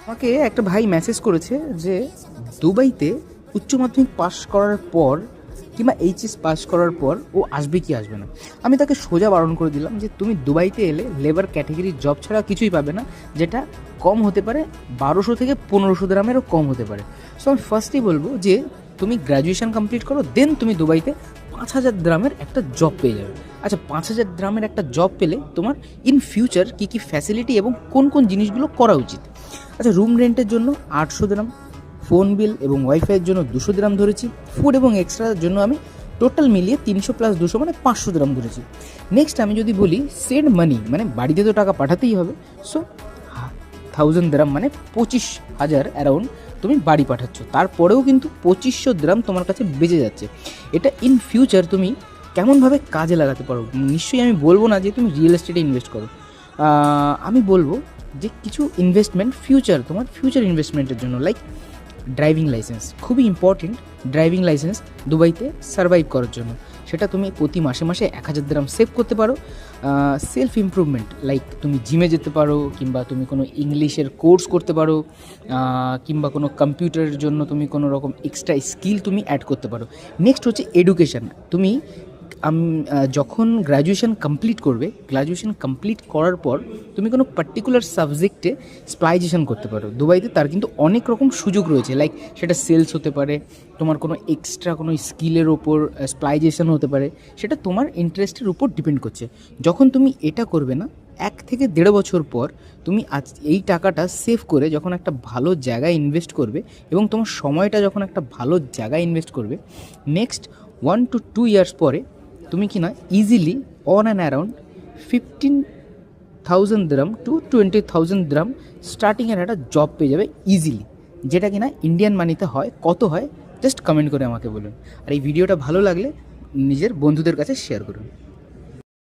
আমাকে একটা ভাই মেসেজ করেছে যে দুবাইতে উচ্চ মাধ্যমিক পাস করার পর কিংবা এইচএস পাস করার পর ও আসবে কি আসবে না। আমি তাকে সোজা বারণ করে দিলাম যে তুমি দুবাইতে এলে লেবার ক্যাটেগরির জব ছাড়া কিছুই পাবে না, যেটা কম হতে পারে 1200 থেকে 1500 দিরহামেরও কম হতে পারে। সো আমি ফার্স্টেই বলবো যে তুমি গ্র্যাজুয়েশন কমপ্লিট করো, দেন তুমি দুবাইতে 5000 দিরহামের একটা জব পেয়ে যাবে। আচ্ছা, 5000 দিরহামের একটা জব পেলে তোমার ইন ফিউচার কী কী ফ্যাসিলিটি এবং কোন কোন জিনিসগুলো করা উচিত। আচ্ছা, রুম রেন্টের জন্য 800 দিরহাম, ফোন বিল এবং ওয়াইফাইয়ের জন্য 200 দিরহাম ধরেছি, ফুড এবং এক্সট্রার জন্য আমি টোটাল মিলিয়ে 300 প্লাস 200 মানে 500 দিরহাম ধরেছি। নেক্সট আমি যদি বলি সেন্ড মানি, মানে বাড়িতে তো টাকা পাঠাতেই হবে, সো 1000 দিরহাম মানে 25,000 অ্যারাউন্ড তুমি বাড়ি পাঠাচ্ছ, তারপরেও কিন্তু 2500 দিরহাম তোমার কাছে বেঁচে যাচ্ছে। এটা ইন ফিউচার তুমি কেমনভাবে কাজে লাগাতে পারো। নিশ্চয়ই আমি বলবো না যে তুমি রিয়েল এস্টেটে ইনভেস্ট করো, আমি বলবো যে কিছু ইনভেস্টমেন্ট ফিউচার, তোমার ফিউচার ইনভেস্টমেন্টের জন্য, লাইক ড্রাইভিং লাইসেন্স খুবই ইম্পর্টেন্ট। ড্রাইভিং লাইসেন্স দুবাইতে সার্ভাইভ করার জন্য সেটা তুমি প্রতি মাসে মাসে 1000 দিরহাম সেভ করতে পারো। সেলফ ইমপ্রুভমেন্ট, লাইক তুমি জিমে যেতে পারো, কিংবা তুমি কোনো ইংলিশের কোর্স করতে পারো, কিংবা কোনো কম্পিউটারের জন্য তুমি কোনো রকম এক্সট্রা স্কিল তুমি অ্যাড করতে পারো। নেক্সট হচ্ছে এডুকেশান। তুমি যখন গ্র্যাজুয়েশন কমপ্লিট করবে, গ্র্যাজুয়েশন কমপ্লিট করার পর তুমি কোনো পার্টিকুলার সাবজেক্টে স্প্লাইজেশন করতে পারো দুবাইতে। তার কিন্তু অনেক রকম সুযোগ রয়েছে, লাইক সেটা সেলস হতে পারে, তোমার কোনো এক্সট্রা কোনো স্কিলের ওপর স্প্লাইজেশন হতে পারে, সেটা তোমার ইন্টারেস্টের উপর ডিপেন্ড করছে। যখন তুমি এটা করবে না, 1 থেকে 1.5 বছর পর তুমি আজ এই টাকাটা সেভ করে যখন একটা ভালো জায়গায় ইনভেস্ট করবে এবং তোমার সময়টা যখন একটা ভালো জায়গায় ইনভেস্ট করবে, নেক্সট 1 to 2 ইয়ার্স পরে তুমি কি না easily on and around 15,000 dirham to 20,000 dirham স্টার্টিংয়ের একটা জব পেয়ে যাবে ইজিলি, যেটা কিনা ইন্ডিয়ান মানিতে হয়। কত হয় জাস্ট কমেন্ট করে আমাকে বলুন। আর এই ভিডিওটা ভালো লাগলে নিজের বন্ধুদের কাছে শেয়ার করুন।